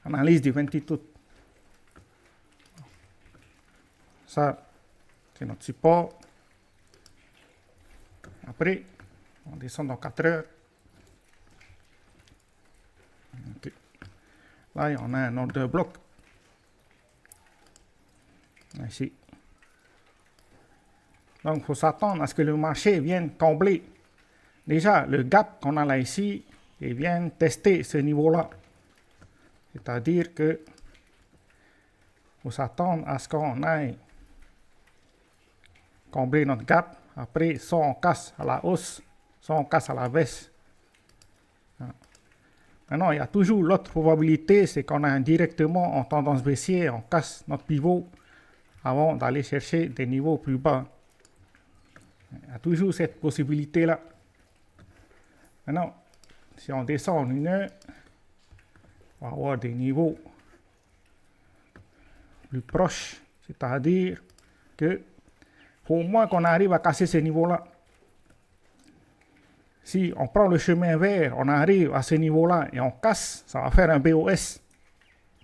Analyse du 28 août. Ça, c'est notre support. Après, on descend dans 4 heures. Okay. Là, on a un order bloc. Ici. Donc, il faut s'attendre à ce que le marché vienne combler déjà le gap qu'on a là ici et vienne tester ce niveau-là. C'est-à-dire que faut s'attendre à ce qu'on aille combler notre gap. Après, soit on casse à la hausse, soit on casse à la baisse. Maintenant, il y a toujours l'autre probabilité, c'est qu'on a indirectement en tendance baissière, on casse notre pivot avant d'aller chercher des niveaux plus bas. Il y a toujours cette possibilité-là. Maintenant, si on descend en une heure, on va avoir des niveaux plus proches, c'est-à-dire que faut au moins qu'on arrive à casser ces niveaux-là. Si on prend le chemin vert, on arrive à ce niveau-là et on casse, ça va faire un BOS.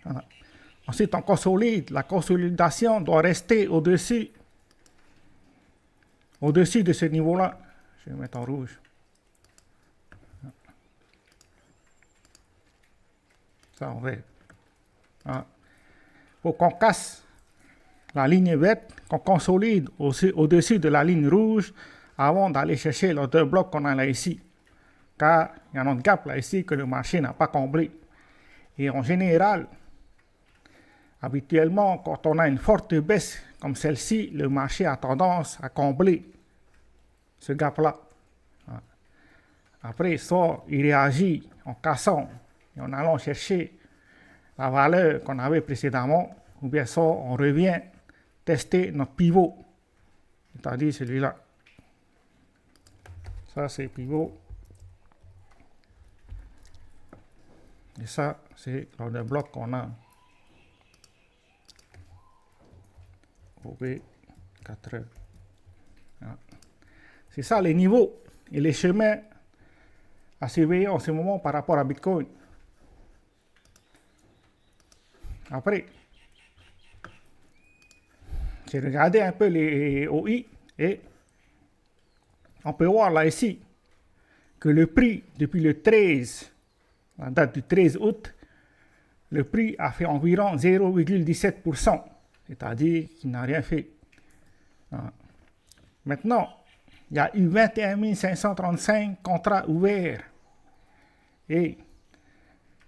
Voilà. Ensuite, on consolide. La consolidation doit rester au-dessus de ce niveau-là. Je vais mettre en rouge. Ça, on va. Voilà. Faut qu'on casse la ligne verte, qu'on consolide au-dessus de la ligne rouge avant d'aller chercher les deux blocs qu'on a là ici. Car il y a un gap là ici que le marché n'a pas comblé. Et en général, habituellement, quand on a une forte baisse comme celle-ci, le marché a tendance à combler ce gap-là. Après, soit il réagit en cassant et en allant chercher la valeur qu'on avait précédemment, ou bien soit on revient tester notre pivot, c'est-à-dire celui-là. Ça, c'est le pivot. Et ça, c'est le bloc qu'on a au B4. Voilà. C'est ça les niveaux et les chemins à surveiller en ce moment par rapport à Bitcoin. Après, j'ai regardé un peu les OI et on peut voir là ici que le prix depuis le 13, la date du 13 août, le prix a fait environ 0,17%, c'est-à-dire qu'il n'a rien fait. Maintenant, il y a eu 21 535 contrats ouverts et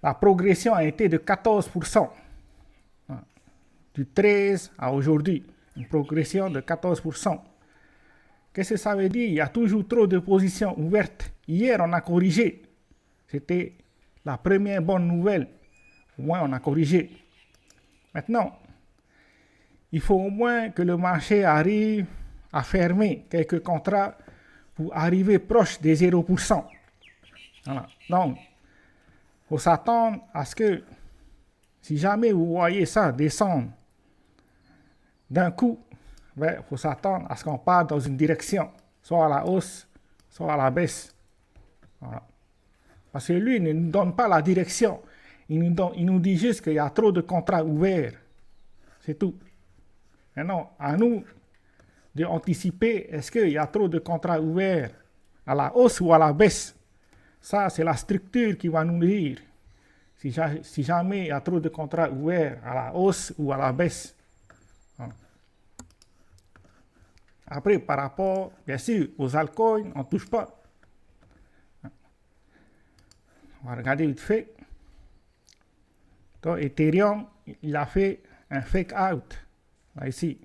la progression a été de 14%. Du 13 à aujourd'hui, une progression de 14%. Qu'est-ce que ça veut dire? Il y a toujours trop de positions ouvertes. Hier, on a corrigé. C'était la première bonne nouvelle. Au moins, on a corrigé. Maintenant, il faut au moins que le marché arrive à fermer quelques contrats pour arriver proche des 0%. Voilà. Donc, il faut s'attendre à ce que, si jamais vous voyez ça descendre d'un coup, il faut s'attendre à ce qu'on parte dans une direction, soit à la hausse, soit à la baisse. Voilà. Parce que lui ne nous donne pas la direction. Il nous dit juste qu'il y a trop de contrats ouverts. C'est tout. Maintenant, à nous d'anticiper, est-ce qu'il y a trop de contrats ouverts à la hausse ou à la baisse? Ça, c'est la structure qui va nous dire si jamais il y a trop de contrats ouverts à la hausse ou à la baisse. Après, par rapport, bien sûr, aux altcoins, on ne touche pas. On va regarder vite fait. Donc, Ethereum, il a fait un fake out, là ici.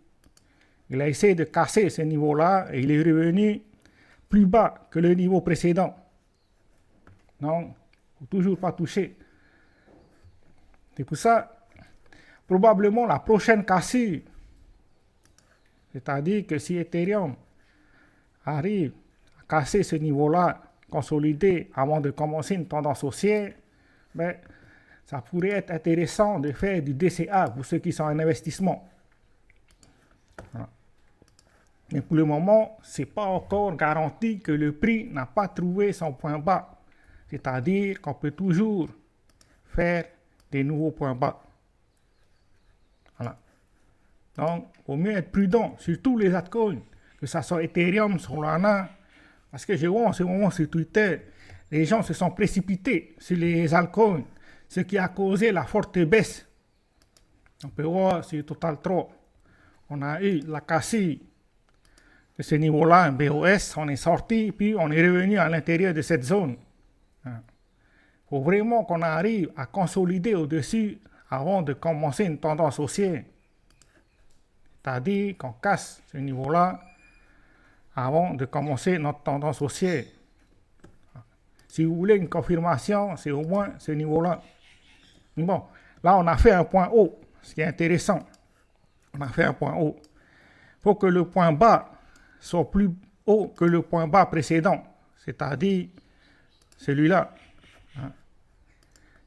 Il a essayé de casser ce niveau-là et il est revenu plus bas que le niveau précédent. Donc, il ne faut toujours pas toucher. C'est pour ça, probablement la prochaine cassure, c'est-à-dire que si Ethereum arrive à casser ce niveau-là, consolider avant de commencer une tendance haussière, ben, ça pourrait être intéressant de faire du DCA pour ceux qui sont en investissement. Voilà. Mais pour le moment, ce n'est pas encore garanti que le prix n'a pas trouvé son point bas. C'est-à-dire qu'on peut toujours faire des nouveaux points bas. Voilà. Donc, il vaut mieux être prudent sur tous les altcoins, que ce soit Ethereum, Solana, parce que je vois en ce moment sur Twitter, les gens se sont précipités sur les altcoins, ce qui a causé la forte baisse. On peut voir sur Total 3, on a eu la cassure de ce niveau-là, un BOS, on est sorti, puis on est revenu à l'intérieur de cette zone. Il faut vraiment qu'on arrive à consolider au-dessus avant de commencer une tendance haussière. C'est-à-dire qu'on casse ce niveau-là avant de commencer notre tendance haussière. Si vous voulez une confirmation, c'est au moins ce niveau-là. Bon, là on a fait un point haut, ce qui est intéressant. On a fait un point haut. Il faut que le point bas soit plus haut que le point bas précédent, c'est-à-dire celui-là.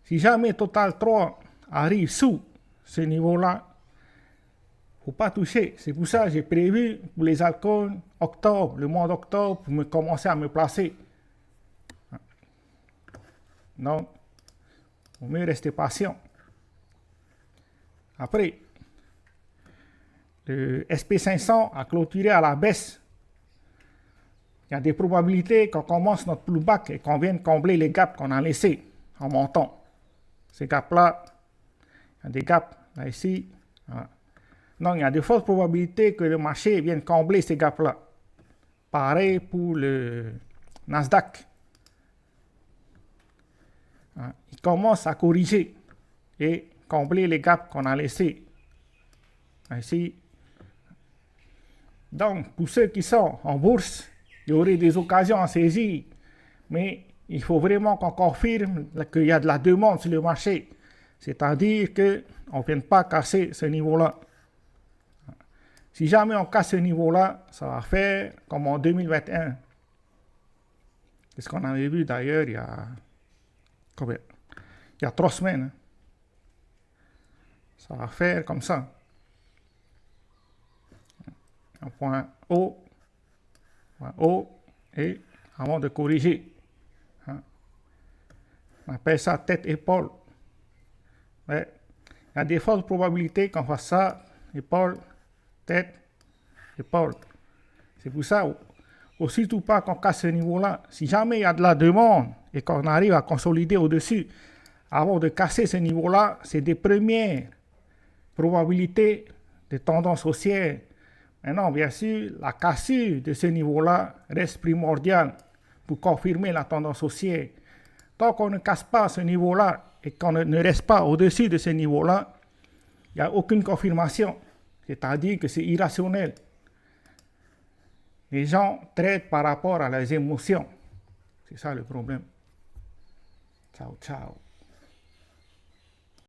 Si jamais Total 3 arrive sous ce niveau-là, il ne faut pas toucher. C'est pour ça que j'ai prévu pour les altcoins octobre, le mois d'octobre, pour me commencer à me placer. Donc, il vaut mieux rester patient. Après, le SP500 a clôturé à la baisse. Il y a des probabilités qu'on commence notre pullback et qu'on vienne combler les gaps qu'on a laissés en montant. Ces gaps-là, il y a des gaps là ici. Voilà. Donc, il y a de fortes probabilités que le marché vienne combler ces gaps-là. Pareil pour le Nasdaq. Il commence à corriger et combler les gaps qu'on a laissés. Ici. Donc, pour ceux qui sont en bourse, il y aurait des occasions à saisir, mais il faut vraiment qu'on confirme qu'il y a de la demande sur le marché. C'est-à-dire qu'on ne vienne pas casser ce niveau-là. Si jamais on casse ce niveau-là, ça va faire comme en 2021. C'est ce qu'on avait vu d'ailleurs il y a 3 semaines. Ça va faire comme ça. Un point haut, et avant de corriger. On appelle ça tête-épaule. Mais il y a des fortes probabilités qu'on fasse ça, épaule, tête, épaule. C'est pour ça, surtout pas qu'on casse ce niveau-là. Si jamais il y a de la demande et qu'on arrive à consolider au-dessus, avant de casser ce niveau-là, c'est des premières probabilités de tendance haussière. Maintenant, bien sûr, la cassure de ce niveau-là reste primordiale pour confirmer la tendance haussière. Tant qu'on ne casse pas ce niveau-là et qu'on ne reste pas au-dessus de ce niveau-là, il n'y a aucune confirmation. C'est-à-dire que c'est irrationnel. Les gens traitent par rapport à leurs émotions. C'est ça le problème. Ciao, ciao.